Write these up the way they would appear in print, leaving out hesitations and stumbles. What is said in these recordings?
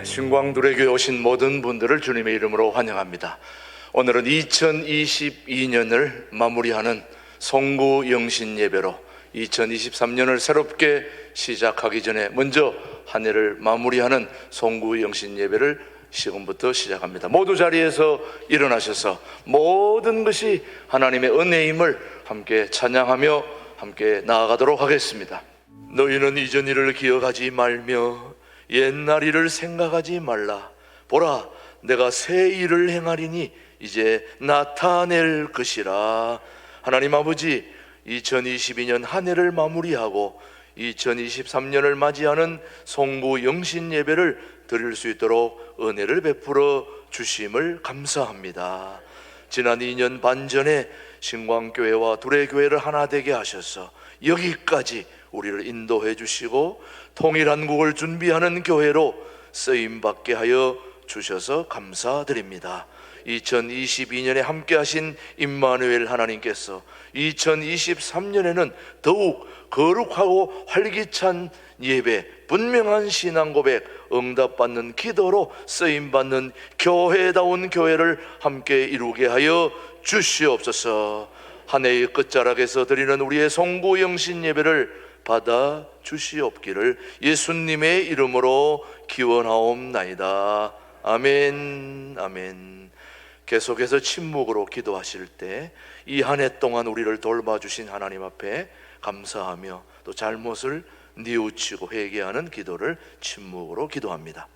신광두레교에 오신 모든 분들을 주님의 이름으로 환영합니다. 오늘은 2022년을 마무리하는 송구 영신 예배로 2023년을 새롭게 시작하기 전에 먼저 한 해를 마무리하는 송구 영신 예배를 지금부터 시작합니다. 모두 자리에서 일어나셔서 모든 것이 하나님의 은혜임을 함께 찬양하며 함께 나아가도록 하겠습니다. 너희는 이전 일을 기억하지 말며 옛날 일을 생각하지 말라. 보라, 내가 새 일을 행하리니 이제 나타낼 것이라. 하나님 아버지, 2022년 한 해를 마무리하고 2023년을 맞이하는 송구 영신 예배를 드릴 수 있도록 은혜를 베풀어 주심을 감사합니다. 지난 2년 반 전에 신광교회와 두레교회를 하나 되게 하셔서 여기까지 우리를 인도해 주시고 통일한국을 준비하는 교회로 쓰임받게 하여 주셔서 감사드립니다. 2022년에 함께 하신 임마누엘 하나님께서 2023년에는 더욱 거룩하고 활기찬 예배, 분명한 신앙 고백, 응답받는 기도로 쓰임받는 교회다운 교회를 함께 이루게 하여 주시옵소서. 한 해의 끝자락에서 드리는 우리의 송구 영신 예배를 받아 주시옵기를 예수님의 이름으로 기원하옵나이다. 아멘, 아멘. 계속해서 침묵으로 기도하실 때 이 한 해 동안 우리를 돌봐주신 하나님 앞에 감사하며 또 잘못을 뉘우치고 회개하는 기도를 침묵으로 기도합니다.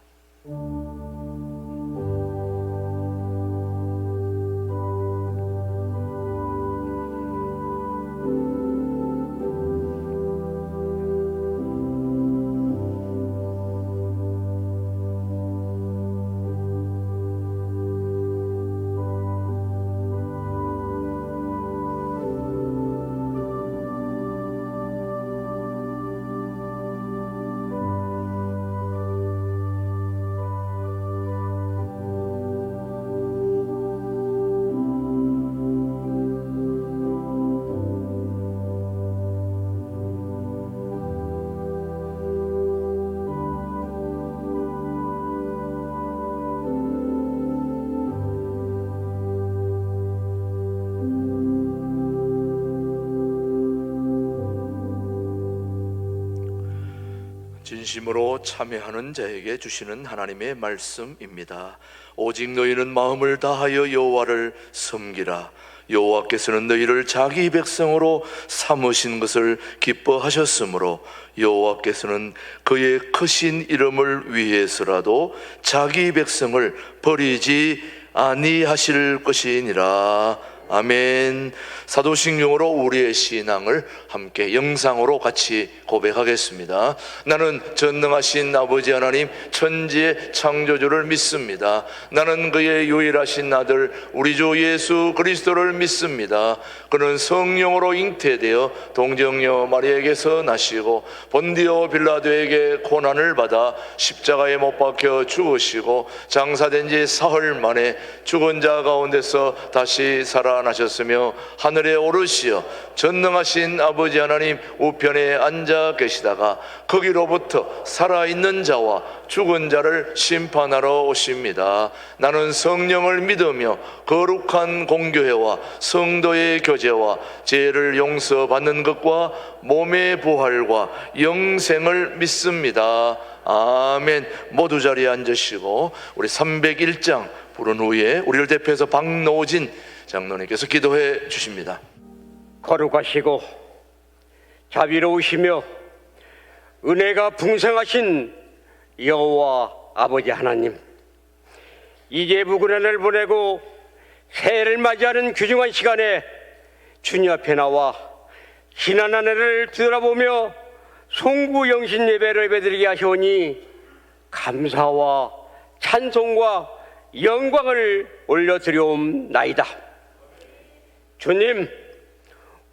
진심으로 참여하는 자에게 주시는 하나님의 말씀입니다. 오직 너희는 마음을 다하여 여호와를 섬기라. 여호와께서는 너희를 자기 백성으로 삼으신 것을 기뻐하셨으므로 여호와께서는 그의 크신 이름을 위해서라도 자기 백성을 버리지 아니하실 것이니라. 아멘. 사도신경으로 우리의 신앙을 함께 영상으로 같이 고백하겠습니다. 나는 전능하신 아버지 하나님 천지의 창조주를 믿습니다. 나는 그의 유일하신 아들 우리 주 예수 그리스도를 믿습니다. 그는 성령으로 잉태되어 동정녀 마리아에게서 나시고 본디오 빌라도에게 고난을 받아 십자가에 못 박혀 죽으시고 장사된 지 사흘 만에 죽은 자 가운데서 다시 살아나셨으며 하늘에 오르시어 전능하신 아버지 하나님 우편에 앉아 계시다가 거기로부터 살아있는 자와 죽은 자를 심판하러 오십니다. 나는 성령을 믿으며 거룩한 공교회와 성도의 교제와 죄를 용서받는 것과 몸의 부활과 영생을 믿습니다. 아멘. 모두 자리에 앉으시고 우리 301장 부른 후에 우리를 대표해서 박노진 장로님께서 기도해 주십니다. 거룩하시고 자비로우시며 은혜가 풍성하신 여호와 아버지 하나님, 이제 묵은 한 해를 보내고 새해를 맞이하는 귀중한 시간에 주님 앞에 나와 지난 한 해를 뒤돌아보며 송구 영신 예배를 예배드리게 하시오니 감사와 찬송과 영광을 올려드리옵나이다. 주님,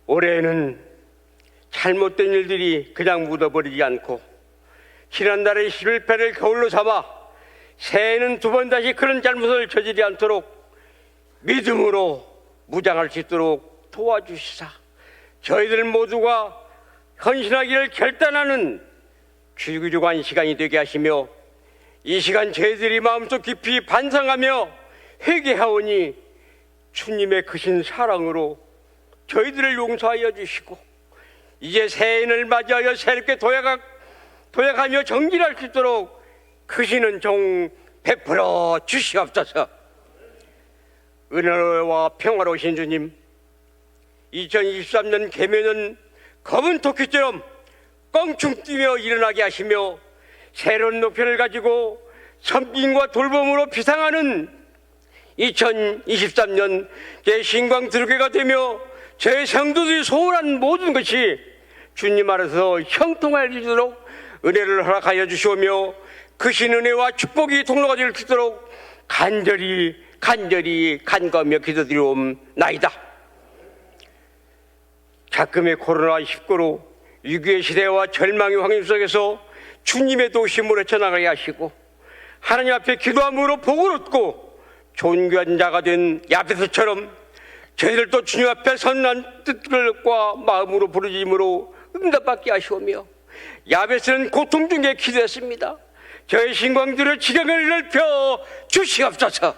올해에는 잘못된 일들이 그냥 묻어버리지 않고 지난달의 실패를 겨울로 삼아 새해에는 두 번 다시 그런 잘못을 저지르지 않도록 믿음으로 무장할 수 있도록 도와주시사 저희들 모두가 헌신하기를 결단하는 귀중한 시간이 되게 하시며 이 시간 저희들이 마음속 깊이 반성하며 회개하오니 주님의 크신 사랑으로 저희들을 용서하여 주시고 이제 새해를 맞이하여 새롭게 도약하며 정진할 수 있도록 크시는 종 베풀어 주시옵소서. 은혜와 평화로우신 주님, 2023년 개면은 검은 토끼처럼 껑충 뛰며 일어나게 하시며 새로운 목표를 가지고 섬김과 돌봄으로 비상하는 2023년 제 신광 들교가 되며 제 성도들이 소원한 모든 것이 주님 안에서 형통할 수 있도록 은혜를 허락하여 주시오며 크신 은혜와 축복이 통로가 될 수 있도록 간절히 간구하며 기도드리옵나이다. 작금의 코로나19로 위기의 시대와 절망의 환경 속에서 주님의 도심으로 헤쳐나가게 하시고 하나님 앞에 기도함으로 복을 얻고 존귀한 자가 된 야베스처럼 저희들도 주님 앞에 선한 뜻과 마음으로 부르짖음으로 응답받게 하시오며 야베스는 고통 중에 기도했습니다. 저의 신광들의 지경을 넓혀 주시옵소서.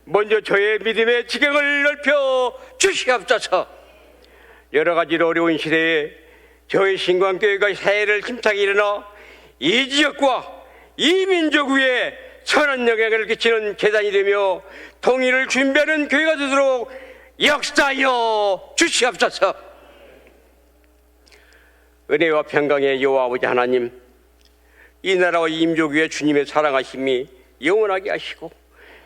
먼저 저의 믿음의 지경을 넓혀 주시옵소서. 여러 가지로 어려운 시대에 저희 신광교회가 새해를 힘차게 일어나 이 지역과 이 민족 위에 선한 영향을 끼치는 재단이 되며 통일을 준비하는 교회가 되도록 역사하여 주시옵소서. 은혜와 평강의 여호와 아버지 하나님, 이 나라와 이 민족 위에 주님의 사랑하심이 영원하게 하시고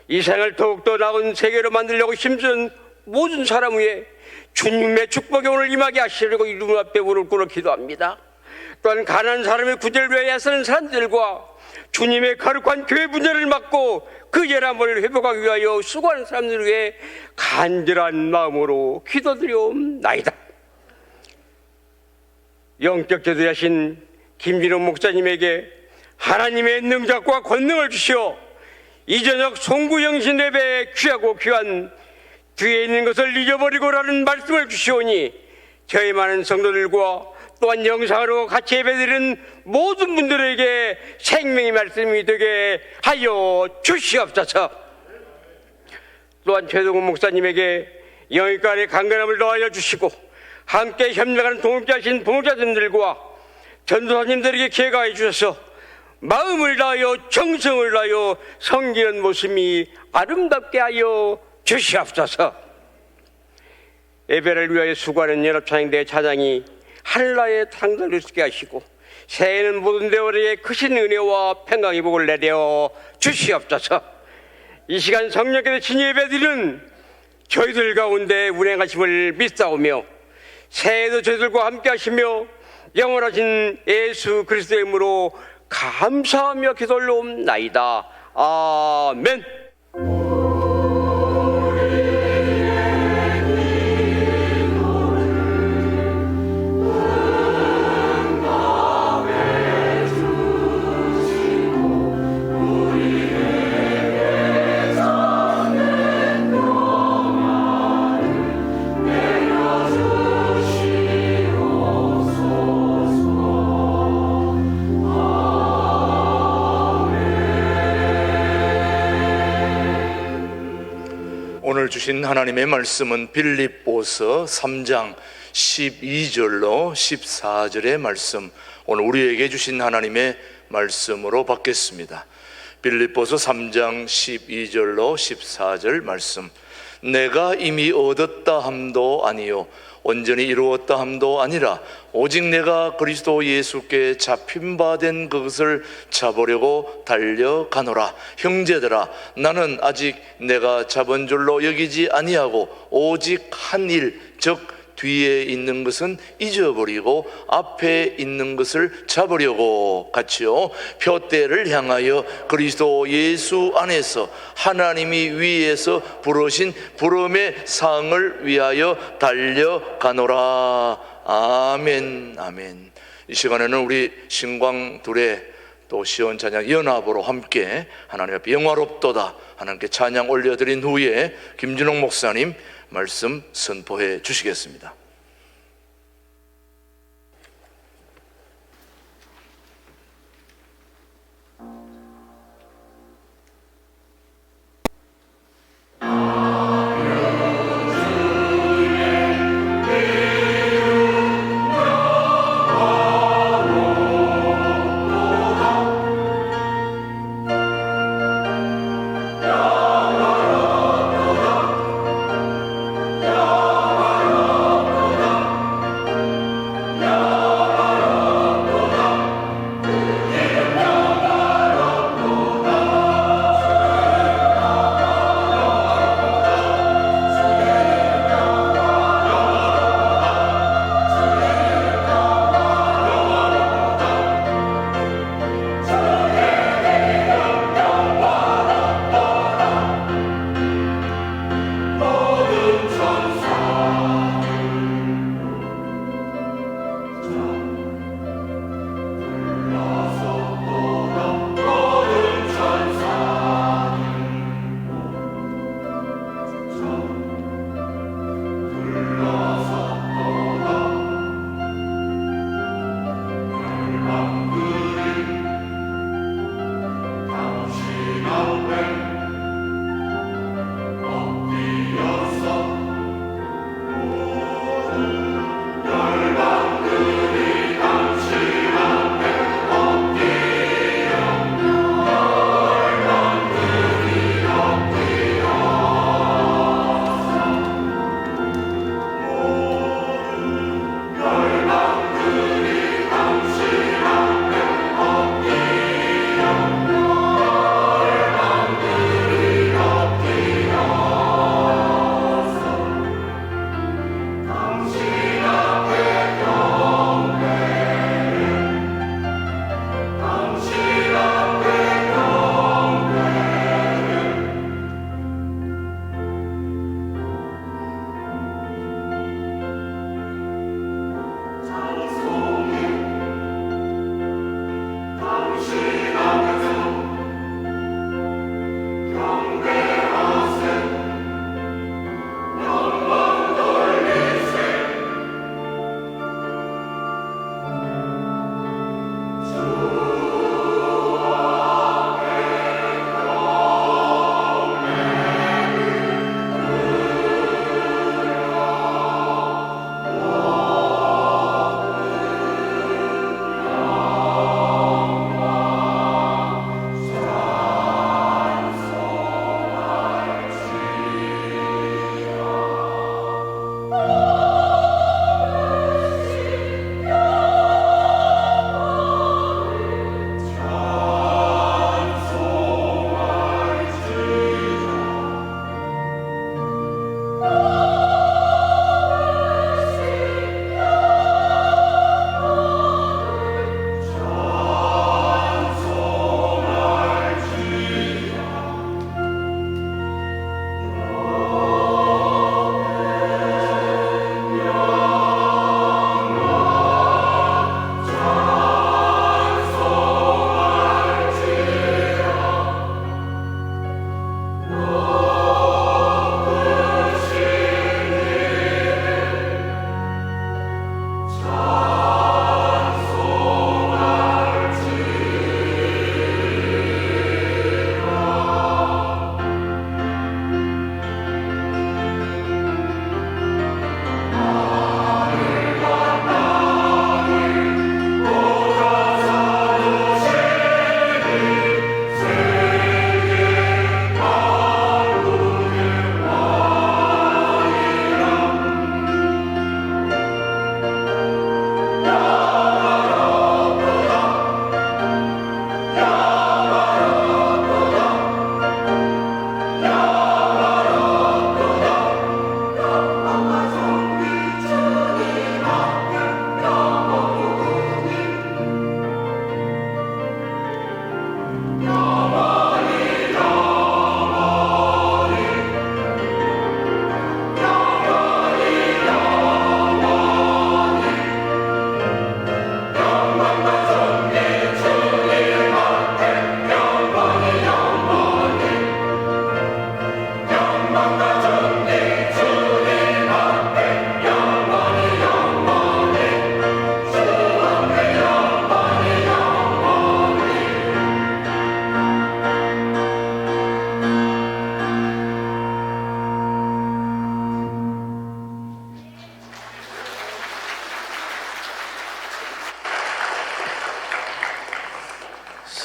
이 세상을 더욱더 나은 세계로 만들려고 힘쓰는 모든 사람 위에 주님의 축복이 오늘 임하게 하시려고 이름 앞에 무릎 꿇어 기도합니다. 또한 가난한 사람의 구제를 위해 애쓰는 사람들과 주님의 거룩한 교회 분열을 막고 그 예람을 회복하기 위하여 수고하는 사람들을 위해 간절한 마음으로 기도드리옵나이다. 영적 제도자신 김진호 목사님에게 하나님의 능력과 권능을 주시어 이 저녁 송구영신 예배에 귀하고 귀한 뒤에 있는 것을 잊어버리고라는 말씀을 주시오니 저희 많은 성도들과 또한 영상으로 같이 예배드리는 모든 분들에게 생명의 말씀이 되게 하여 주시옵소서. 또한 최동훈 목사님에게 영육간의 강건함을 더하여 주시고 함께 협력하는 동역자신 봉사자님들과 전도사님들에게 기회가해 주셔서 마음을 다하여 정성을 다하여 섬기는 모습이 아름답게 하여 주시옵소서. 예배를 위하여 수고하는 연합찬양대 차장이 하늘나라에 상달을 쓰게 하시고 새해에는 모든 대원에게 크신 은혜와 평강의 복을 내려 주시옵소서. 이 시간 성령께서 친히 예배드리는 저희들 가운데 운행하심을 믿사오며 새해에도 저희들과 함께 하시며 영원하신 예수 그리스도의 이름으로 감사하며 기도 올려옵나이다. 아멘. 오늘 주신 하나님의 말씀은 빌립보서 3장 12절로 14절의 말씀, 오늘 우리에게 주신 하나님의 말씀으로 받겠습니다. 빌립보서 3장 12절로 14절 말씀. 내가 이미 얻었다 함도 아니요 온전히 이루었다 함도 아니라 오직 내가 그리스도 예수께 잡힌 바 된 그것을 잡으려고 달려가노라. 형제들아, 나는 아직 내가 잡은 줄로 여기지 아니하고 오직 한 일, 즉 뒤에 있는 것은 잊어버리고 앞에 있는 것을 잡으려고 같이요 표대를 향하여 그리스도 예수 안에서 하나님이 위에서 부르신 부름의 상을 위하여 달려가노라. 아멘. 아멘. 이 시간에는 우리 신광 둘의 또 시온 찬양 연합으로 함께 하나님 앞에 영화롭도다 하나님께 찬양 올려드린 후에 김진홍 목사님 말씀 선포해 주시겠습니다.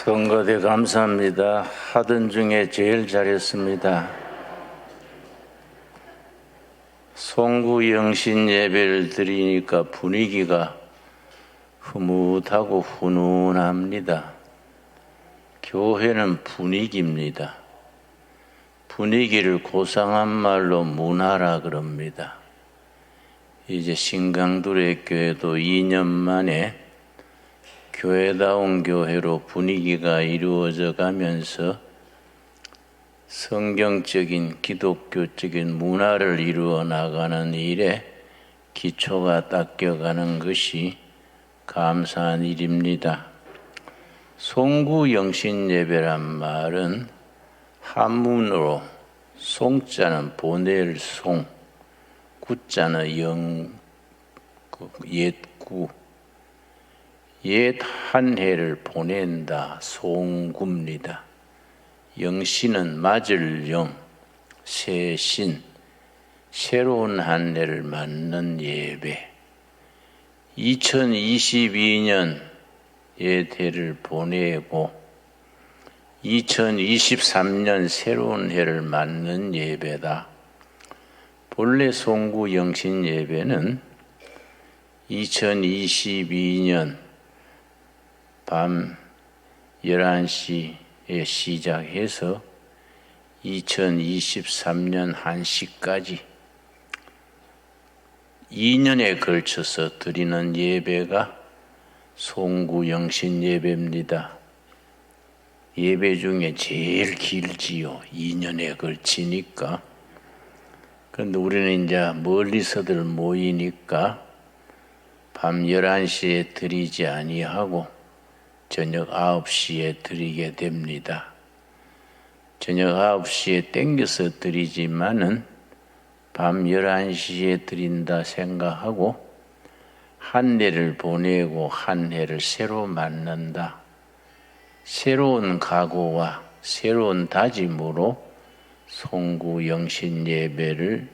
선거대 감사합니다. 하던 중에 제일 잘했습니다. 송구 영신 예배를 드리니까 분위기가 흐뭇하고 훈훈합니다. 교회는 분위기입니다. 분위기를 고상한 말로 문화라 그럽니다. 이제 신강두레 교회도 2년 만에 교회다운 교회로 분위기가 이루어져 가면서 성경적인 기독교적인 문화를 이루어 나가는 일에 기초가 닦여가는 것이 감사한 일입니다. 송구영신 예배란 말은 한문으로 송자는 보낼 송, 구자는 옛구, 옛 한 해를 보낸다, 송구입니다. 영신은 맞을 영, 새신, 새로운 한 해를 맞는 예배. 2022년 옛 해를 보내고 2023년 새로운 해를 맞는 예배다. 본래 송구 영신 예배는 2022년 밤 11시에 시작해서 2023년 1시까지 2년에 걸쳐서 드리는 예배가 송구 영신 예배입니다. 예배 중에 제일 길지요. 2년에 걸치니까. 그런데 우리는 이제 멀리서들 모이니까 밤 11시에 드리지 아니하고 저녁 9시에 드리게 됩니다. 저녁 9시에 땡겨서 드리지만은 밤 11시에 드린다 생각하고 한 해를 보내고 한 해를 새로 맞는다. 새로운 각오와 새로운 다짐으로 송구 영신 예배를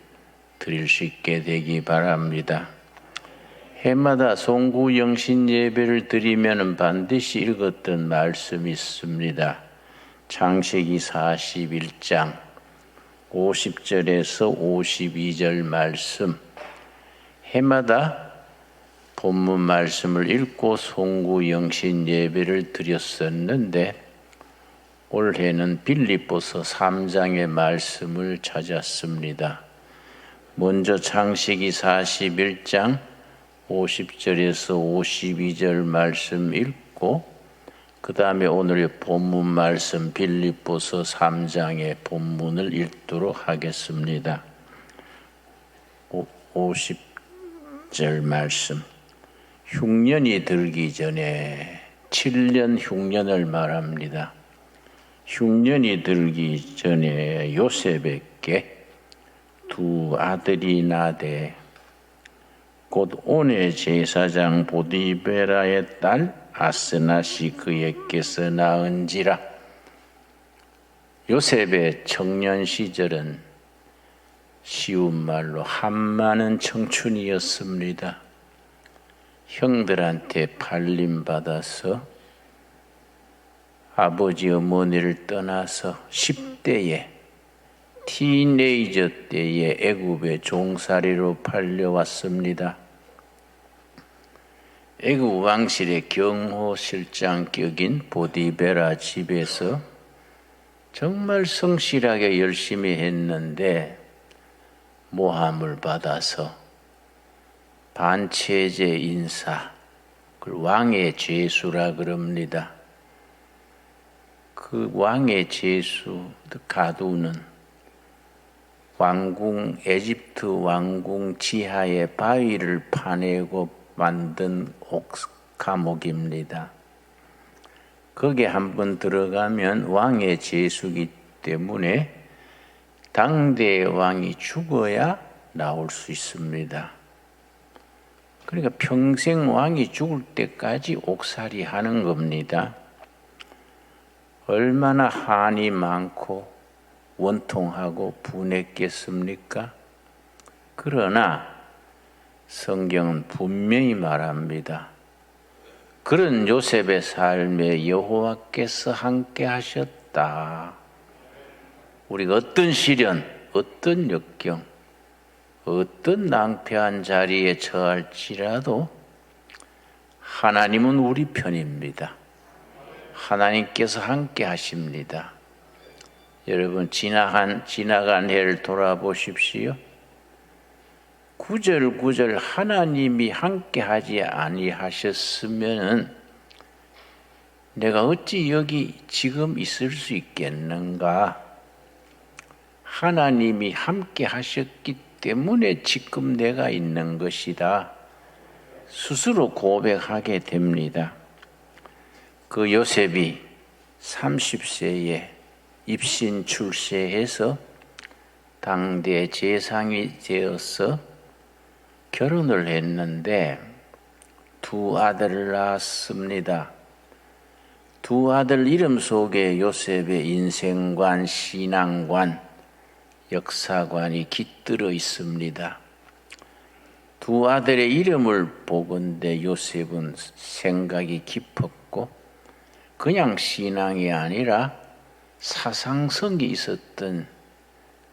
드릴 수 있게 되기 바랍니다. 해마다 송구 영신 예배를 드리면 반드시 읽었던 말씀이 있습니다. 창세기 41장 50절에서 52절 말씀. 해마다 본문 말씀을 읽고 송구 영신 예배를 드렸었는데 올해는 빌립보서 3장의 말씀을 찾았습니다. 먼저 창세기 41장 50절에서 52절 말씀 읽고 그 다음에 오늘의 본문 말씀 빌립보서 3장의 본문을 읽도록 하겠습니다. 50절 말씀. 흉년이 들기 전에 7년 흉년을 말합니다. 흉년이 들기 전에 요셉에게 두 아들이 나되 곧 온의 제사장 보디베라의 딸 아스낫이 그에게서 낳은지라. 요셉의 청년 시절은 쉬운 말로 한많은 청춘이었습니다. 형들한테 팔림받아서 아버지 어머니를 떠나서 10대에 티네이저 때에 애굽의 종살이로 팔려왔습니다. 애굽 왕실의 경호실장격인 보디베라 집에서 정말 성실하게 열심히 했는데 모함을 받아서 반체제 인사, 그걸 왕의 죄수라 그럽니다. 그 왕의 죄수 가두는 왕궁, 에집트 왕궁 지하에 바위를 파내고 만든 감옥입니다. 거기에 한번 들어가면 왕의 죄수이기 때문에 당대의 왕이 죽어야 나올 수 있습니다. 그러니까 평생 왕이 죽을 때까지 옥살이 하는 겁니다. 얼마나 한이 많고 원통하고 분했겠습니까? 그러나 성경은 분명히 말합니다. 그런 요셉의 삶에 여호와께서 함께 하셨다. 우리가 어떤 시련, 어떤 역경, 어떤 낭패한 자리에 처할지라도 하나님은 우리 편입니다. 하나님께서 함께 하십니다. 여러분, 지나간 해를 돌아보십시오. 구절구절 하나님이 함께 하지 아니하셨으면 내가 어찌 여기 지금 있을 수 있겠는가? 하나님이 함께 하셨기 때문에 지금 내가 있는 것이다. 스스로 고백하게 됩니다. 그 요셉이 30세에 입신 출세해서 당대 재상이 되어서 결혼을 했는데 두 아들을 낳았습니다. 두 아들 이름 속에 요셉의 인생관, 신앙관, 역사관이 깃들어 있습니다. 두 아들의 이름을 보건대 요셉은 생각이 깊었고 그냥 신앙이 아니라 사상성이 있었던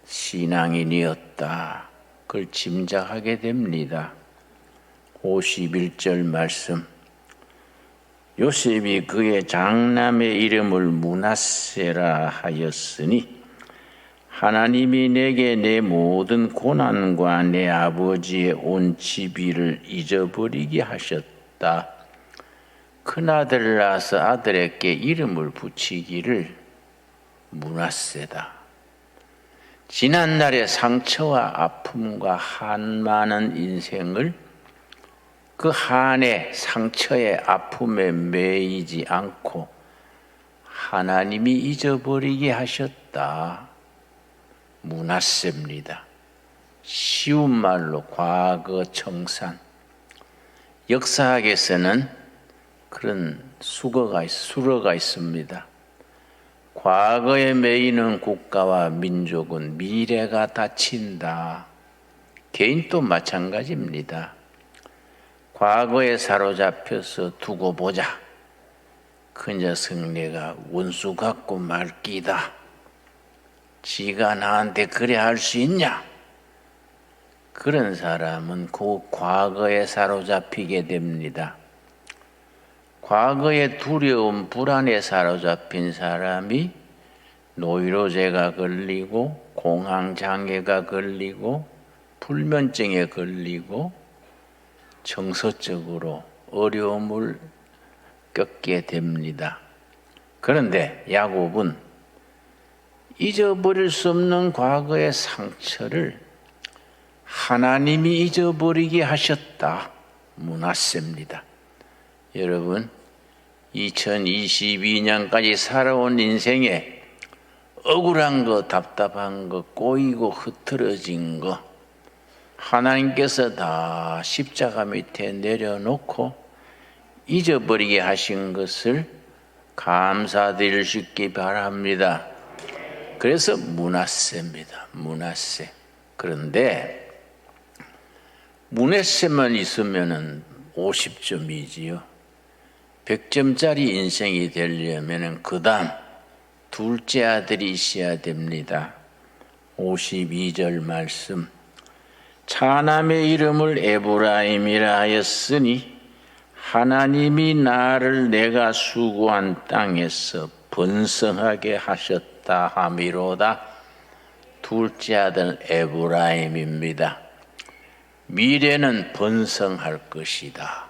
신앙인이었다. 그걸 짐작하게 됩니다. 51절 말씀. 요셉이 그의 장남의 이름을 므낫세라 하였으니 하나님이 내게 내 모든 고난과 내 아버지의 온 집이를 잊어버리게 하셨다. 큰아들을 낳아서 아들에게 이름을 붙이기를 므낫세다. 지난날의 상처와 아픔과 한 많은 인생을 그 한의 상처의 아픔에 매이지 않고 하나님이 잊어버리게 하셨다. 므낫세입니다. 쉬운 말로 과거 청산. 역사학에서는 그런 수어가 있습니다. 과거에 매이는 국가와 민족은 미래가 닫힌다. 개인도 마찬가지입니다. 과거에 사로잡혀서 두고 보자. 그 녀석 내가 원수 같고 말기다. 지가 나한테 그래 할 수 있냐? 그런 사람은 그 과거에 사로잡히게 됩니다. 과거의 두려움, 불안에 사로잡힌 사람이 노이로제가 걸리고 공황장애가 걸리고 불면증에 걸리고 정서적으로 어려움을 겪게 됩니다. 그런데 야곱은 잊어버릴 수 없는 과거의 상처를 하나님이 잊어버리게 하셨다. 므낫세입니다. 여러분, 2022년까지 살아온 인생에 억울한 거, 답답한 거, 꼬이고 흐트러진 거 하나님께서 다 십자가 밑에 내려놓고 잊어버리게 하신 것을 감사드릴 수 있기 바랍니다. 그래서 므낫세입니다. 므낫세. 그런데 므낫세만 있으면은 50점이지요. 100점짜리 인생이 되려면 그 다음 둘째 아들이 있어야 됩니다. 52절 말씀. 차남의 이름을 에브라임이라 하였으니 하나님이 나를 내가 수고한 땅에서 번성하게 하셨다 하미로다. 둘째 아들 에브라임입니다. 미래는 번성할 것이다.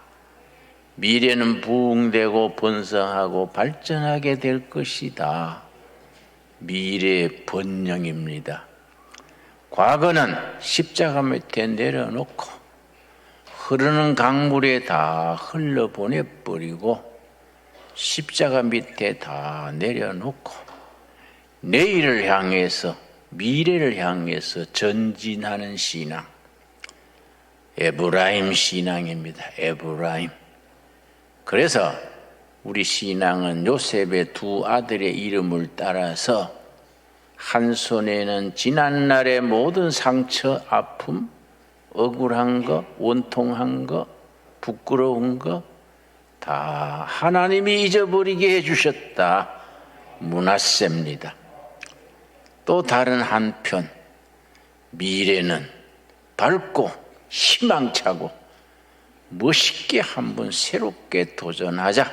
미래는 부흥되고 번성하고 발전하게 될 것이다. 미래의 번영입니다. 과거는 십자가 밑에 내려놓고 흐르는 강물에 다 흘러보내버리고 십자가 밑에 다 내려놓고 내일을 향해서 미래를 향해서 전진하는 신앙. 에브라임 신앙입니다. 에브라임. 그래서 우리 신앙은 요셉의 두 아들의 이름을 따라서 한 손에는 지난날의 모든 상처, 아픔, 억울한 거, 원통한 거, 부끄러운 거 다 하나님이 잊어버리게 해주셨다. 므낫세입니다. 또 다른 한편 미래는 밝고 희망차고 멋있게 한번 새롭게 도전하자.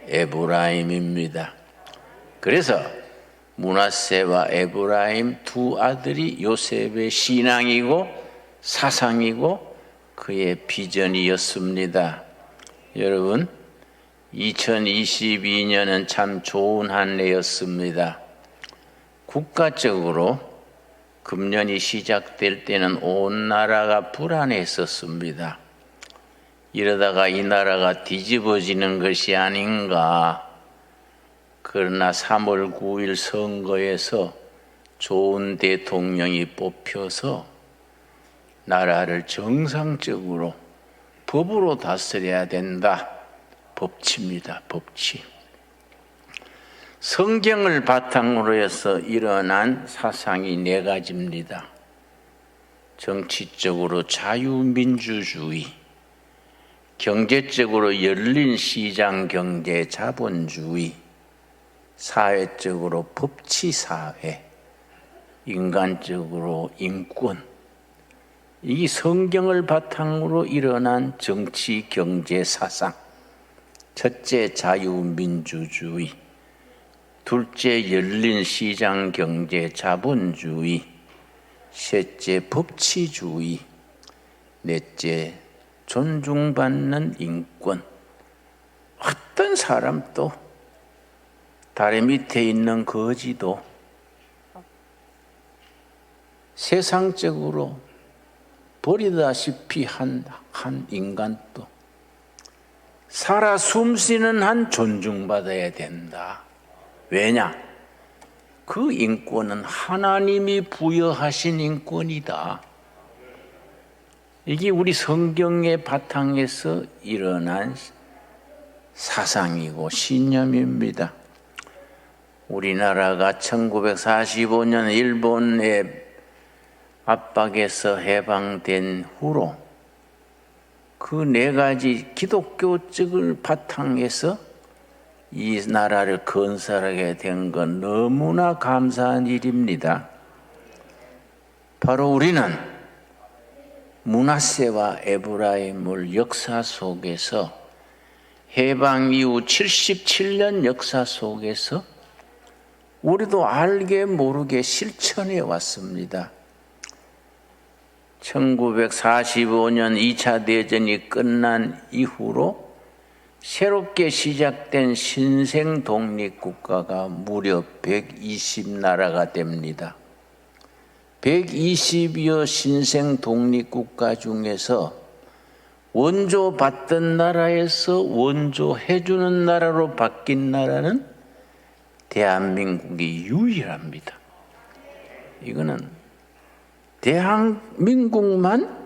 에브라임입니다. 그래서 므낫세와 에브라임 두 아들이 요셉의 신앙이고 사상이고 그의 비전이었습니다. 여러분, 2022년은 참 좋은 한 해였습니다. 국가적으로 금년이 시작될 때는 온 나라가 불안했었습니다. 이러다가 이 나라가 뒤집어지는 것이 아닌가. 그러나 3월 9일 선거에서 좋은 대통령이 뽑혀서 나라를 정상적으로 법으로 다스려야 된다. 법치입니다. 법치. 성경을 바탕으로 해서 일어난 사상이 4가지입니다. 정치적으로 자유민주주의, 경제적으로 열린 시장 경제 자본주의, 사회적으로 법치사회, 인간적으로 인권. 이 성경을 바탕으로 일어난 정치 경제 사상. 첫째 자유민주주의, 둘째 열린 시장 경제 자본주의, 셋째 법치주의, 넷째 존중받는 인권. 어떤 사람도 다리 밑에 있는 거지도 세상적으로 버리다시피 한 인간도 살아 숨쉬는 한 존중받아야 된다. 왜냐? 그 인권은 하나님이 부여하신 인권이다. 이게 우리 성경의 바탕에서 일어난 사상이고 신념입니다. 우리나라가 1945년 일본의 압박에서 해방된 후로 그 4가지 기독교적을 바탕해서 이 나라를 건설하게 된 건 너무나 감사한 일입니다. 바로 우리는 므낫세와 에브라임을 역사 속에서 해방 이후 77년 역사 속에서 우리도 알게 모르게 실천해 왔습니다. 1945년 2차 대전이 끝난 이후로 새롭게 시작된 신생 독립국가가 무려 120나라가 됩니다. 120여 신생 독립국가 중에서 원조 받던 나라에서 원조 해주는 나라로 바뀐 나라는 대한민국이 유일합니다. 이거는 대한민국만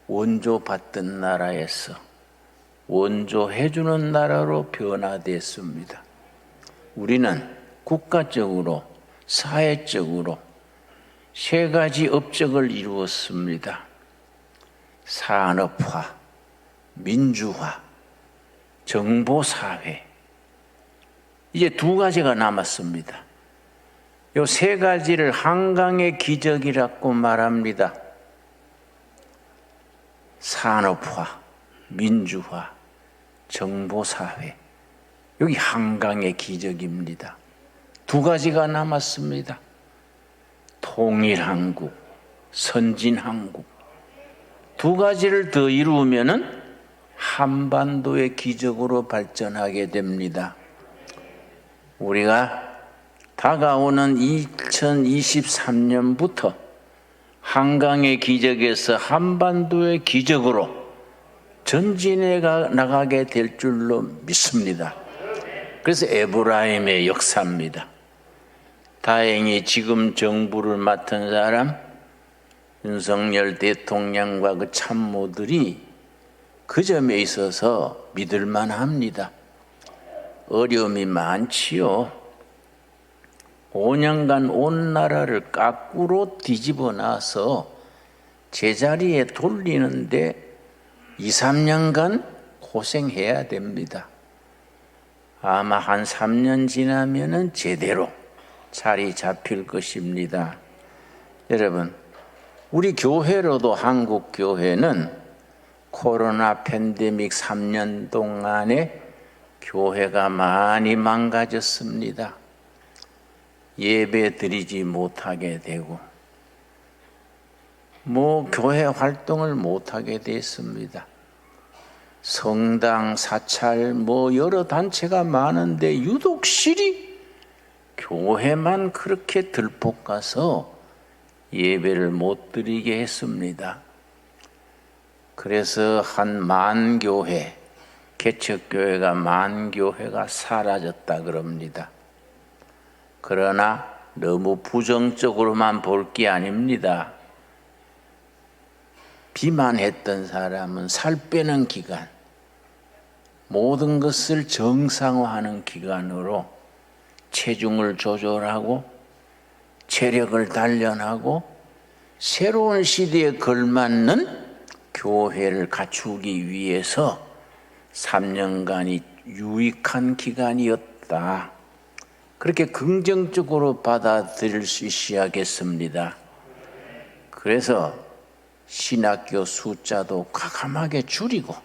원조 받던 나라에서 원조 해주는 나라로 변화됐습니다. 우리는 국가적으로 사회적으로 3가지 업적을 이루었습니다. 산업화, 민주화, 정보사회. 이제 2가지가 남았습니다. 이 3가지를 한강의 기적이라고 말합니다. 산업화, 민주화, 정보사회. 여기 한강의 기적입니다. 2가지가 남았습니다. 통일한국, 선진한국. 2가지를 더 이루면은 한반도의 기적으로 발전하게 됩니다. 우리가 다가오는 2023년부터 한강의 기적에서 한반도의 기적으로 전진해 나가게 될 줄로 믿습니다. 그래서 에브라임의 역사입니다. 다행히 지금 정부를 맡은 사람 윤석열 대통령과 그 참모들이 그 점에 있어서 믿을만 합니다. 어려움이 많지요. 5년간 온 나라를 까꾸로 뒤집어 놔서 제자리에 돌리는데 2, 3년간 고생해야 됩니다. 아마 한 3년 지나면은 제대로 자리 잡힐 것입니다. 여러분, 우리 교회로도 한국 교회는 코로나 팬데믹 3년 동안에 교회가 많이 망가졌습니다. 예배 드리지 못하게 되고 교회 활동을 못하게 됐습니다. 성당, 사찰, 여러 단체가 많은데 유독실이 교회만 그렇게 들볶아서 예배를 못 드리게 했습니다. 그래서 한 만교회, 개척교회가 만교회가 사라졌다 그럽니다. 그러나 너무 부정적으로만 볼 게 아닙니다. 비만했던 사람은 살 빼는 기간, 모든 것을 정상화하는 기간으로 체중을 조절하고 체력을 단련하고 새로운 시대에 걸맞는 교회를 갖추기 위해서 3년간이 유익한 기간이었다. 그렇게 긍정적으로 받아들일 수 있어야겠습니다. 그래서 신학교 숫자도 과감하게 줄이고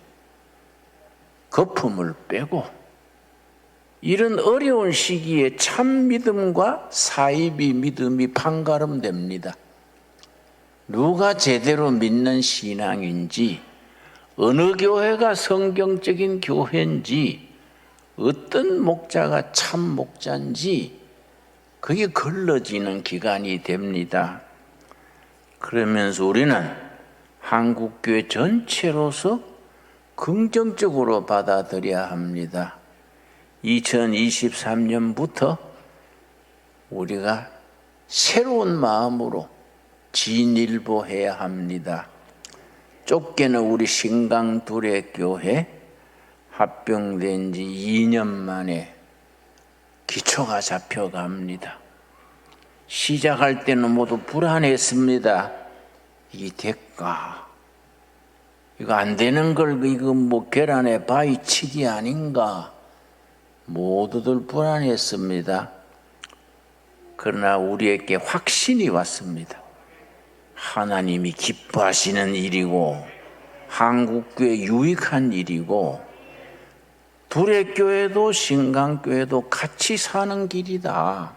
거품을 빼고 이런 어려운 시기에 참 믿음과 사이비 믿음이 판가름됩니다. 누가 제대로 믿는 신앙인지, 어느 교회가 성경적인 교회인지, 어떤 목자가 참 목자인지 그게 걸러지는 기간이 됩니다. 그러면서 우리는 한국교회 전체로서 긍정적으로 받아들여야 합니다. 2023년부터 우리가 새로운 마음으로 진일보해야 합니다. 쫓겨는 우리 신강두레교회 합병된 지 2년 만에 기초가 잡혀갑니다. 시작할 때는 모두 불안했습니다. 이게 될까? 이거 안 되는 걸 계란에 바위 치기 아닌가? 모두들 불안했습니다. 그러나 우리에게 확신이 왔습니다. 하나님이 기뻐하시는 일이고 한국교회 유익한 일이고 두레교회도 신강교회도 같이 사는 길이다.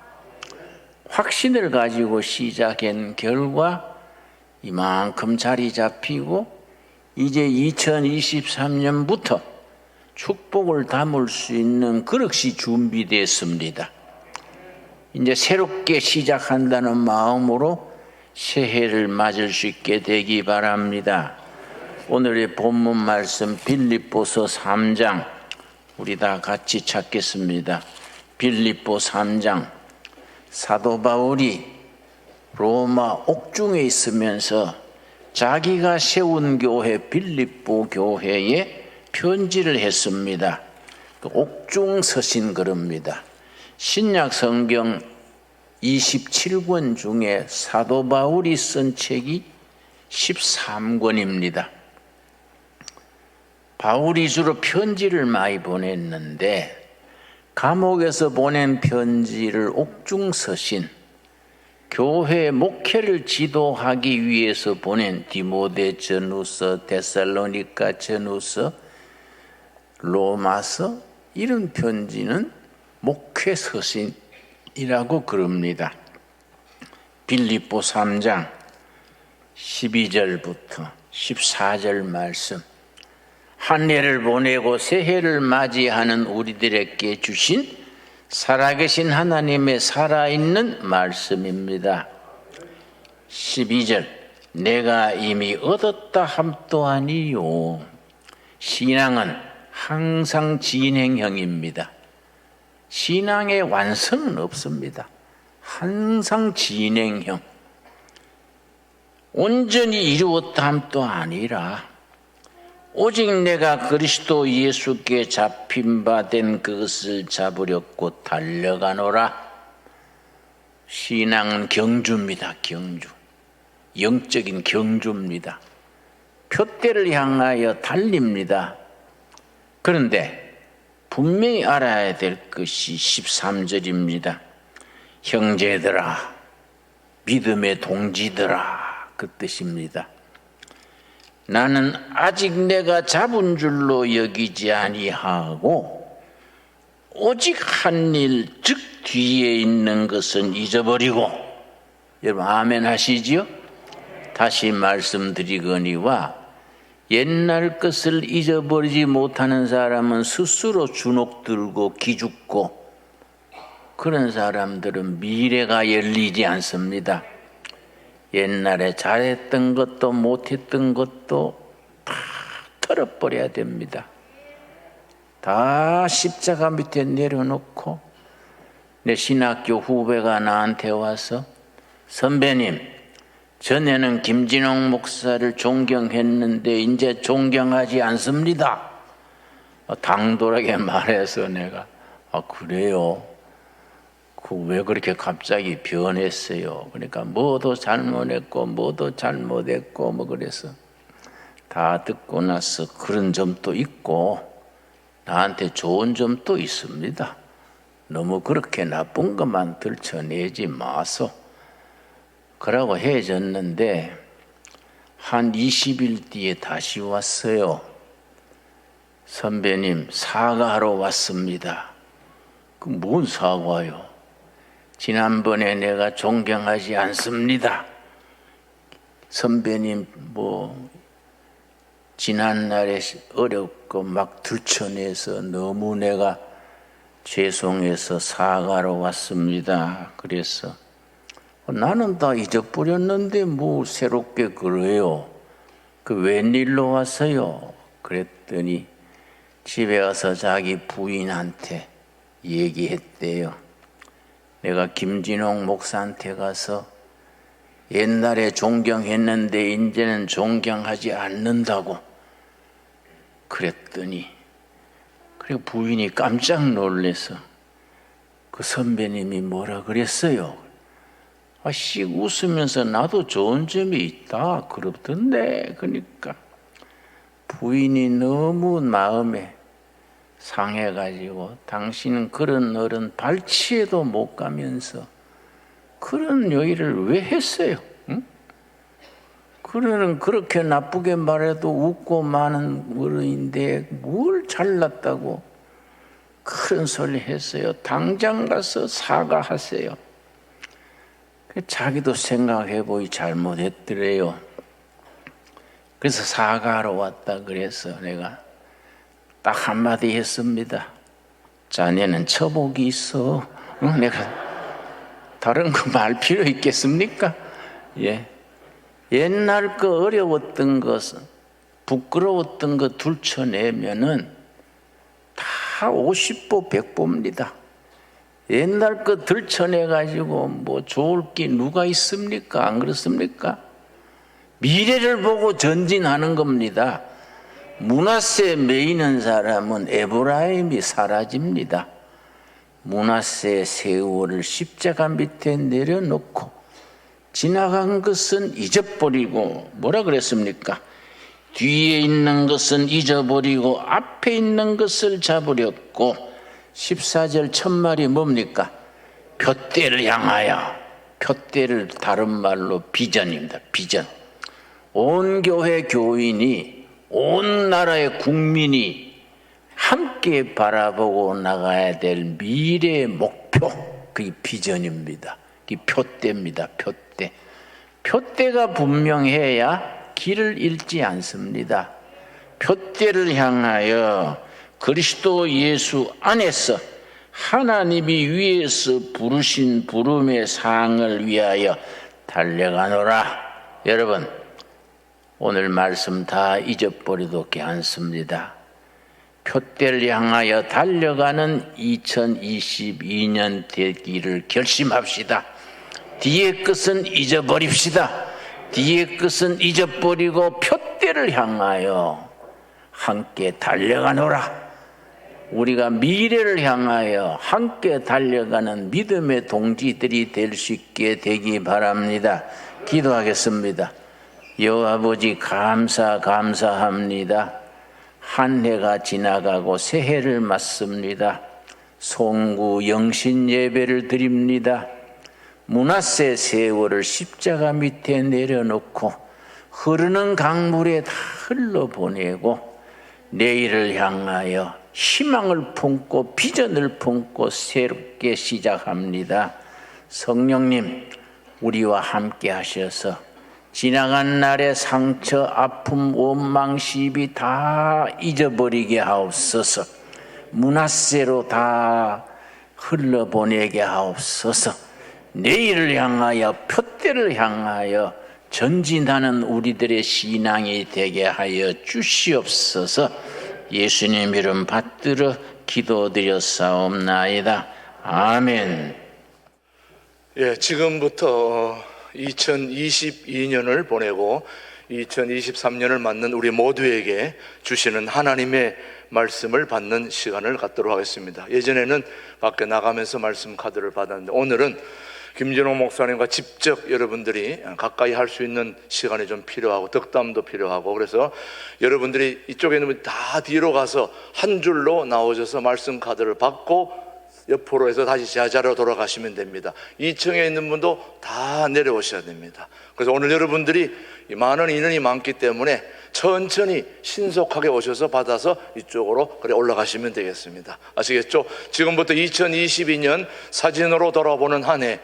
확신을 가지고 시작한 결과 이만큼 자리 잡히고 이제 2023년부터 축복을 담을 수 있는 그릇이 준비됐습니다. 이제 새롭게 시작한다는 마음으로 새해를 맞을 수 있게 되기 바랍니다. 오늘의 본문 말씀 빌립보서 3장 우리 다 같이 찾겠습니다. 빌립보 3장. 사도 바울이 로마 옥중에 있으면서 자기가 세운 교회 빌립보 교회에 편지를 했습니다. 옥중 서신 그럽니다. 신약 성경 27권 중에 사도 바울이 쓴 책이 13권입니다. 바울이 주로 편지를 많이 보냈는데 감옥에서 보낸 편지를 옥중 서신, 교회 목회를 지도하기 위해서 보낸 디모데전후서, 데살로니가전후서, 로마서 이런 편지는 목회 서신이라고 그럽니다. 빌립보 3장 12절부터 14절 말씀. 한 해를 보내고 새해를 맞이하는 우리들에게 주신 살아계신 하나님의 살아있는 말씀입니다. 12절. 내가 이미 얻었다 함도 아니요. 신앙은 항상 진행형입니다. 신앙의 완성은 없습니다. 항상 진행형. 온전히 이루었다 함도 아니라 오직 내가 그리스도 예수께 잡힌 바 된 그것을 잡으려고 달려가노라. 신앙은 경주입니다. 경주. 영적인 경주입니다. 표대를 향하여 달립니다. 그런데 분명히 알아야 될 것이 13절입니다. 형제들아, 믿음의 동지들아, 그 뜻입니다. 나는 아직 내가 잡은 줄로 여기지 아니하고 오직 한 일, 즉 뒤에 있는 것은 잊어버리고. 여러분 아멘 하시지요? 다시 말씀드리거니와 옛날 것을 잊어버리지 못하는 사람은 스스로 주눅들고 기죽고 그런 사람들은 미래가 열리지 않습니다. 옛날에 잘했던 것도 못했던 것도 다 털어버려야 됩니다. 다 십자가 밑에 내려놓고 내 신학교 후배가 나한테 와서 선배님, 전에는 김진홍 목사를 존경했는데 이제 존경하지 않습니다. 당돌하게 말해서 내가 그래요? 왜 그렇게 갑자기 변했어요? 그러니까 뭐도 잘못했고 뭐도 잘못했고 뭐 그래서 다 듣고 나서 그런 점도 있고 나한테 좋은 점도 있습니다. 너무 그렇게 나쁜 것만 들춰내지 마소. 그러고 헤어졌는데 한 20일 뒤에 다시 왔어요. 선배님, 사과하러 왔습니다. 그 뭔 사과요? 지난번에 내가 존경하지 않습니다. 선배님 지난날에 어렵고 막 들춰내서 너무 내가 죄송해서 사과하러 왔습니다. 그래서 나는 다 잊어버렸는데 뭐 새롭게 그래요? 그 웬일로 왔어요? 그랬더니 집에 와서 자기 부인한테 얘기했대요. 내가 김진홍 목사한테 가서 옛날에 존경했는데 이제는 존경하지 않는다고 그랬더니 그리고 부인이 깜짝 놀라서 그 선배님이 뭐라 그랬어요? 씩 웃으면서 나도 좋은 점이 있다 그러던데. 그러니까 부인이 너무 마음에 상해가지고 당신은 그런 어른 발치에도 못 가면서 그런 요일을 왜 했어요? 응? 그러는 그렇게 나쁘게 말해도 웃고 마는 어른인데 뭘 잘났다고 그런 소리 했어요. 당장 가서 사과하세요. 자기도 생각해보니 잘못했더래요. 그래서 사과하러 왔다 그래서 내가 딱 한마디 했습니다. 자네는 처복이 있어. 응? 내가 다른 거 말 필요 있겠습니까? 예. 옛날 거 어려웠던 것은 부끄러웠던 거 들춰내면은 다 50보 100보입니다. 옛날 거 들춰내가지고 뭐 좋을 게 누가 있습니까? 안 그렇습니까? 미래를 보고 전진하는 겁니다. 므낫세 매이는 사람은 에브라임이 사라집니다. 므낫세의 세월을 십자가 밑에 내려놓고 지나간 것은 잊어버리고 뭐라 그랬습니까? 뒤에 있는 것은 잊어버리고 앞에 있는 것을 잡으렸고 14절 첫말이 뭡니까? 표대를 향하여. 표대를 다른 말로 비전입니다. 비전. 온 교회 교인이 온 나라의 국민이 함께 바라보고 나가야 될 미래의 목표, 그게 비전입니다. 이 표대입니다. 표대. 표대가 분명해야 길을 잃지 않습니다. 표대를 향하여 그리스도 예수 안에서 하나님이 위에서 부르신 부름의 상을 위하여 달려가노라. 여러분, 오늘 말씀 다 잊어버려도 괜찮습니다. 표대를 향하여 달려가는 2022년 되기를 결심합시다. 뒤의 것은 잊어버립시다. 뒤의 것은 잊어버리고 표대를 향하여 함께 달려가노라. 우리가 미래를 향하여 함께 달려가는 믿음의 동지들이 될 수 있게 되기 바랍니다. 기도하겠습니다. 여호와 아버지 감사합니다. 한 해가 지나가고 새해를 맞습니다. 송구 영신 예배를 드립니다. 므낫세 세월을 십자가 밑에 내려놓고 흐르는 강물에 다 흘러보내고 내일을 향하여 희망을 품고 비전을 품고 새롭게 시작합니다. 성령님, 우리와 함께 하셔서 지나간 날의 상처, 아픔, 원망, 시비 다 잊어버리게 하옵소서. 므낫세로 다 흘러보내게 하옵소서. 내일을 향하여, 표대를 향하여 전진하는 우리들의 신앙이 되게 하여 주시옵소서. 예수님 이름 받들어 기도드렸사옵나이다. 아멘. 예, 지금부터 2022년을 보내고 2023년을 맞는 우리 모두에게 주시는 하나님의 말씀을 받는 시간을 갖도록 하겠습니다. 예전에는 밖에 나가면서 말씀 카드를 받았는데 오늘은 김진호 목사님과 직접 여러분들이 가까이 할 수 있는 시간이 좀 필요하고 덕담도 필요하고, 그래서 여러분들이 이쪽에 있는 분이 다 뒤로 가서 한 줄로 나오셔서 말씀 카드를 받고 옆으로 해서 다시 제자리로 돌아가시면 됩니다. 2층에 있는 분도 다 내려오셔야 됩니다. 그래서 오늘 여러분들이 많은 인원이 많기 때문에 천천히 신속하게 오셔서 받아서 이쪽으로 올라가시면 되겠습니다. 아시겠죠? 지금부터 2022년 사진으로 돌아보는 한 해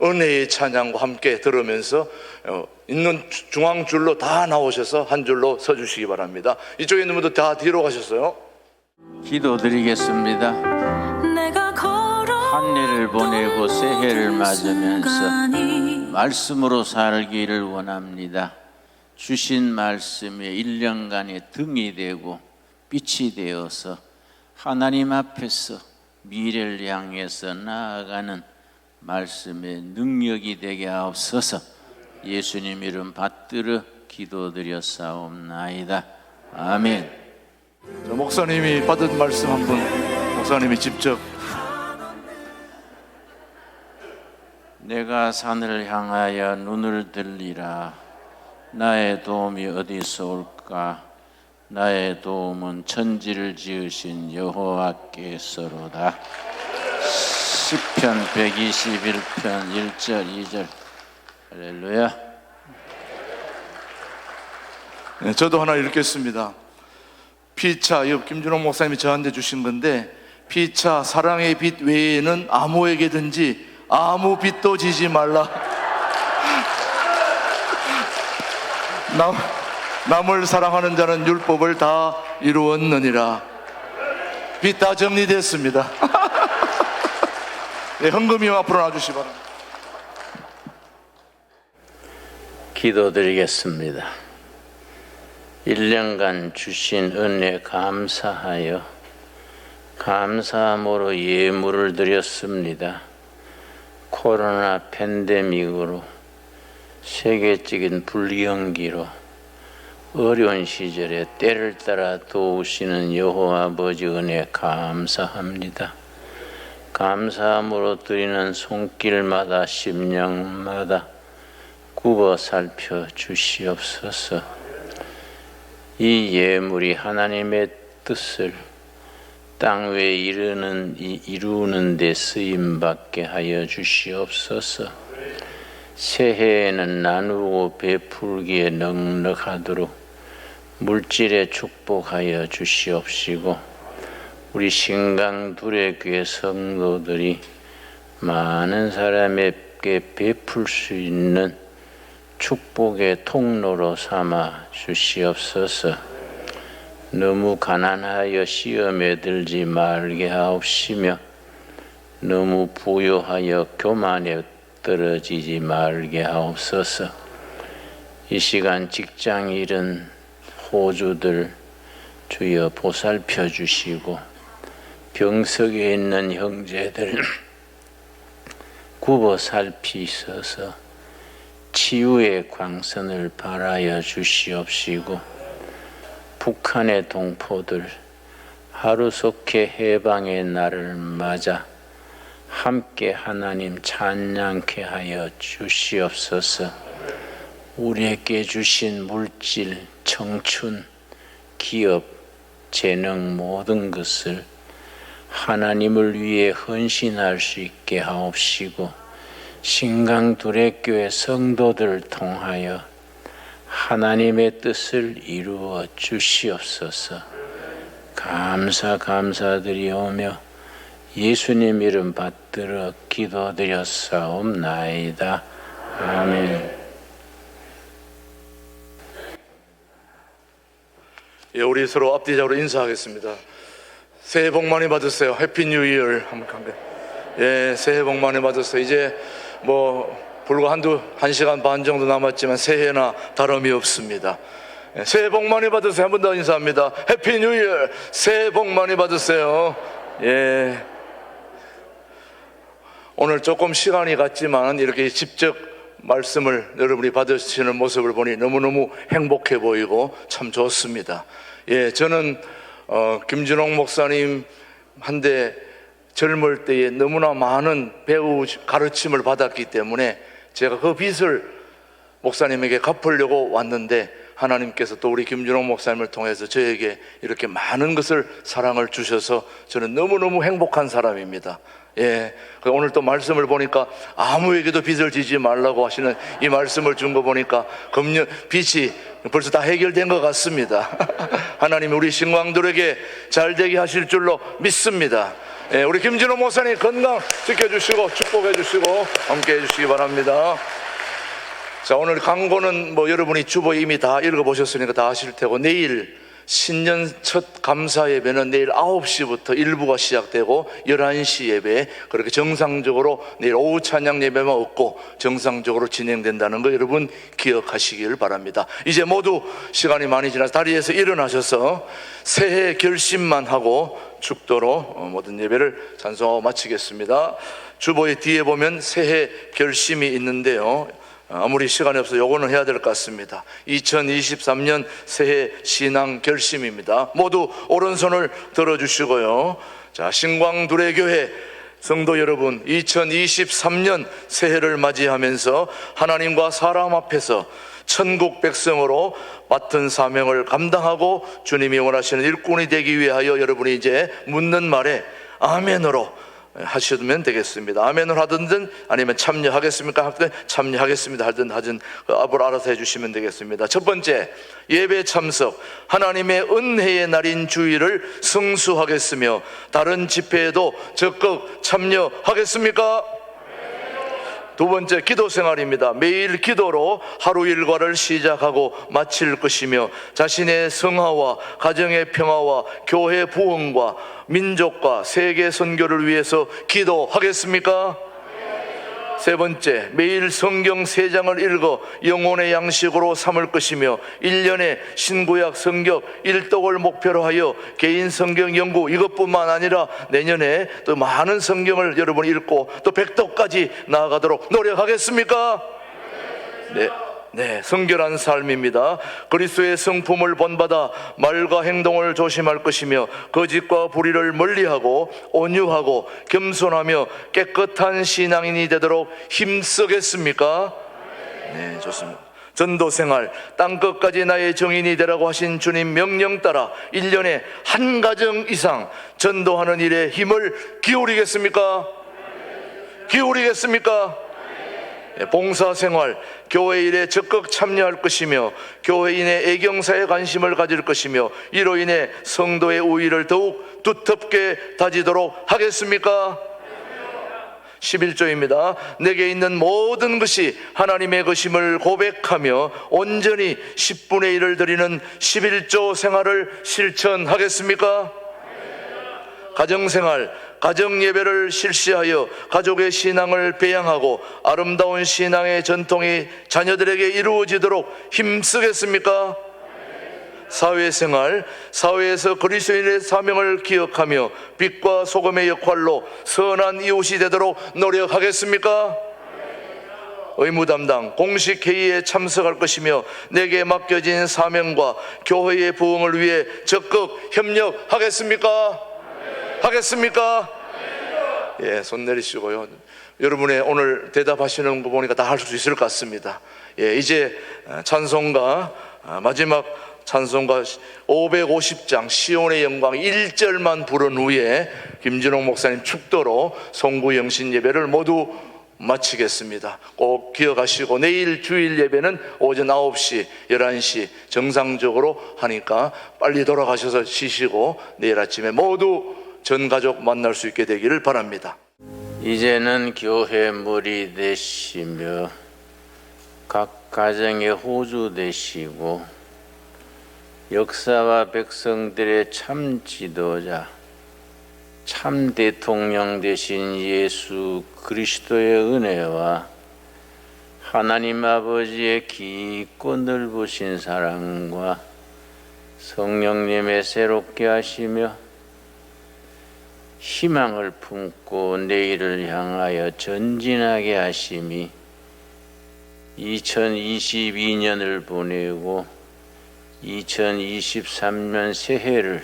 은혜의 찬양과 함께 들으면서 있는 중앙줄로 다 나오셔서 한 줄로 서주시기 바랍니다. 이쪽에 있는 분도 다 뒤로 가셨어요. 기도드리겠습니다. 한 해를 보내고 새해를 맞으면서 말씀으로 살기를 원합니다. 주신 말씀이 1년간의 등이 되고 빛이 되어서 하나님 앞에서 미래를 향해서 나아가는 말씀의 능력이 되게 하옵소서. 예수님 이름 받들어 기도드렸사옵나이다. 아멘. 목사님이 받은 말씀 한 분, 목사님이 직접. 내가 산을 향하여 눈을 들리라. 나의 도움이 어디서 올까? 나의 도움은 천지를 지으신 여호와께서로다. 시편 121편 1절 2절. 할렐루야. 네, 저도 하나 읽겠습니다. 피차, 이 김준호 목사님이 저한테 주신 건데, 피차 사랑의 빛 외에는 아무에게든지 아무 빚도 지지 말라. 남을 사랑하는 자는 율법을 다 이루었느니라. 빚 다 정리됐습니다. 네, 헌금이 앞으로 놔주시 바랍니다. 기도드리겠습니다. 1년간 주신 은혜 감사하여 감사함으로 예물을 드렸습니다. 코로나 팬데믹으로 세계적인 불경기로 어려운 시절에 때를 따라 도우시는 여호와 아버지 은혜 감사합니다. 감사함으로 드리는 손길마다 심령마다 굽어 살펴 주시옵소서. 이 예물이 하나님의 뜻을 땅 위에 이루는 데 쓰임받게 하여 주시옵소서. 새해에는 나누고 베풀기에 넉넉하도록 물질에 축복하여 주시옵시고, 우리 신강 둘의 교회 성도들이 많은 사람에게 베풀 수 있는 축복의 통로로 삼아 주시옵소서. 너무 가난하여 시험에 들지 말게 하옵시며, 너무 부유하여 교만에 떨어지지 말게 하옵소서. 이 시간 직장 잃은 호주들 주여 보살펴 주시고, 병석에 있는 형제들 굽어 살피셔서 치유의 광선을 발하여 주시옵시고, 북한의 동포들 하루속히 해방의 날을 맞아 함께 하나님 찬양케 하여 주시옵소서. 우리에게 주신 물질, 청춘, 기업, 재능 모든 것을 하나님을 위해 헌신할 수 있게 하옵시고 신강두레교회 성도들을 통하여 하나님의 뜻을 이루어 주시옵소서. 감사드리오며 예수님 이름 받들어 기도드렸사옵나이다. 아멘. 예, 우리 서로 앞뒤적으로 인사하겠습니다. 새해 복 많이 받으세요. 해피 뉴 이어. 예, 새해 복 많이 받으세요. 이제 불과 한 시간 반 정도 남았지만 새해나 다름이 없습니다. 예, 새해 복 많이 받으세요. 한 번 더 인사합니다. 해피 뉴 이어. 새해 복 많이 받으세요. 예. 오늘 조금 시간이 갔지만 이렇게 직접 말씀을 여러분이 받으시는 모습을 보니 너무너무 행복해 보이고 참 좋습니다. 예, 저는 김준홍 목사님 한데 젊을 때에 너무나 많은 배우 가르침을 받았기 때문에 제가 그 빚을 목사님에게 갚으려고 왔는데 하나님께서 또 우리 김준홍 목사님을 통해서 저에게 이렇게 많은 것을 사랑을 주셔서 저는 너무너무 행복한 사람입니다. 예, 오늘 또 말씀을 보니까 아무에게도 빚을 지지 말라고 하시는 이 말씀을 준 거 보니까 빚이 벌써 다 해결된 것 같습니다. 하나님이 우리 신광들에게 잘 되게 하실 줄로 믿습니다. 예, 우리 김진호 목사님 건강 지켜주시고 축복해 주시고 함께 해주시기 바랍니다. 자, 오늘 광고는 여러분이 주보 이미 다 읽어보셨으니까 다 아실 테고, 내일 신년 첫 감사 예배는 내일 9시부터 일부가 시작되고 11시 예배, 그렇게 정상적으로 내일 오후 찬양 예배만 없고 정상적으로 진행된다는 거 여러분 기억하시길 바랍니다. 이제 모두 시간이 많이 지나서 다리에서 일어나셔서 새해 결심만 하고 축도로 모든 예배를 찬송하고 마치겠습니다. 주보의 뒤에 보면 새해 결심이 있는데요, 아무리 시간이 없어 요거는 해야 될 것 같습니다. 2023년 새해 신앙 결심입니다. 모두 오른손을 들어주시고요. 자, 신광두레교회 성도 여러분, 2023년 새해를 맞이하면서 하나님과 사람 앞에서 천국 백성으로 맡은 사명을 감당하고 주님이 원하시는 일꾼이 되기 위하여 여러분이 이제 묻는 말에 아멘으로 하시면 되겠습니다. 아멘을 하든지 아니면 참여하겠습니까? 하든 참여하겠습니다 하든 앞으로 알아서 해주시면 되겠습니다. 첫 번째, 예배 참석. 하나님의 은혜의 날인 주일을 성수하겠으며 다른 집회에도 적극 참여하겠습니까? 두 번째, 기도 생활입니다. 매일 기도로 하루 일과를 시작하고 마칠 것이며 자신의 성화와 가정의 평화와 교회 부흥과 민족과 세계 선교를 위해서 기도하겠습니까? 세 번째, 매일 성경 3장을 읽어 영혼의 양식으로 삼을 것이며 1년에 신구약 성경 1독을 목표로 하여 개인 성경 연구, 이것뿐만 아니라 내년에 또 많은 성경을 여러분이 읽고 또 100독까지 나아가도록 노력하겠습니까? 네, 성결한 삶입니다. 그리스도의 성품을 본받아 말과 행동을 조심할 것이며 거짓과 불의를 멀리하고 온유하고 겸손하며 깨끗한 신앙인이 되도록 힘쓰겠습니까? 네, 좋습니다. 전도생활, 땅끝까지 나의 정인이 되라고 하신 주님 명령 따라 1년에 한 가정 이상 전도하는 일에 힘을 기울이겠습니까? 기울이겠습니까? 봉사생활, 교회 일에 적극 참여할 것이며 교회인의 애경사에 관심을 가질 것이며 이로 인해 성도의 우위를 더욱 두텁게 다지도록 하겠습니까? 11조입니다. 내게 있는 모든 것이 하나님의 것임을 고백하며 온전히 10분의 1을 드리는 11조 생활을 실천하겠습니까? 가정생활, 가정예배를 실시하여 가족의 신앙을 배양하고 아름다운 신앙의 전통이 자녀들에게 이루어지도록 힘쓰겠습니까? 사회생활, 사회에서 그리스도인의 사명을 기억하며 빛과 소금의 역할로 선한 이웃이 되도록 노력하겠습니까? 의무담당, 공식 회의에 참석할 것이며 내게 맡겨진 사명과 교회의 부흥을 위해 적극 협력하겠습니까? 하겠습니까? 예, 손 내리시고요. 여러분의 오늘 대답하시는 거 보니까 다 할 수 있을 것 같습니다. 예, 이제 찬송가 마지막 찬송가 550장 시온의 영광 1절만 부른 후에 김진홍 목사님 축도로 송구 영신 예배를 모두 마치겠습니다. 꼭 기억하시고 내일 주일 예배는 오전 9시, 11시 정상적으로 하니까 빨리 돌아가셔서 쉬시고 내일 아침에 모두 전 가족 만날 수 있게 되기를 바랍니다. 이제는 교회 물이 되시며 각 가정의 호주 되시고 역사와 백성들의 참 지도자, 참 대통령 되신 예수 그리스도의 은혜와 하나님 아버지의 깊고 넓으신 사랑과 성령님의 새롭게 하시며 희망을 품고 내일을 향하여 전진하게 하심이 2022년을 보내고 2023년 새해를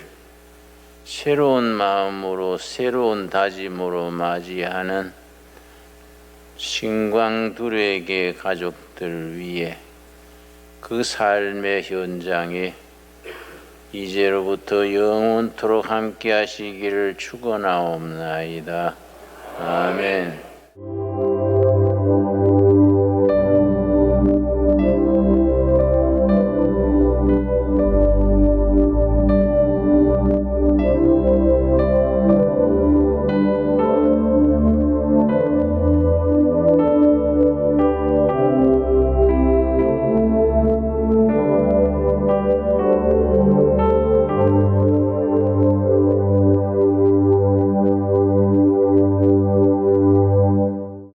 새로운 마음으로 새로운 다짐으로 맞이하는 신광두레계 가족들 위해 그 삶의 현장에 이제로부터 영원토록 함께 하시기를 축원하옵나이다. 아멘.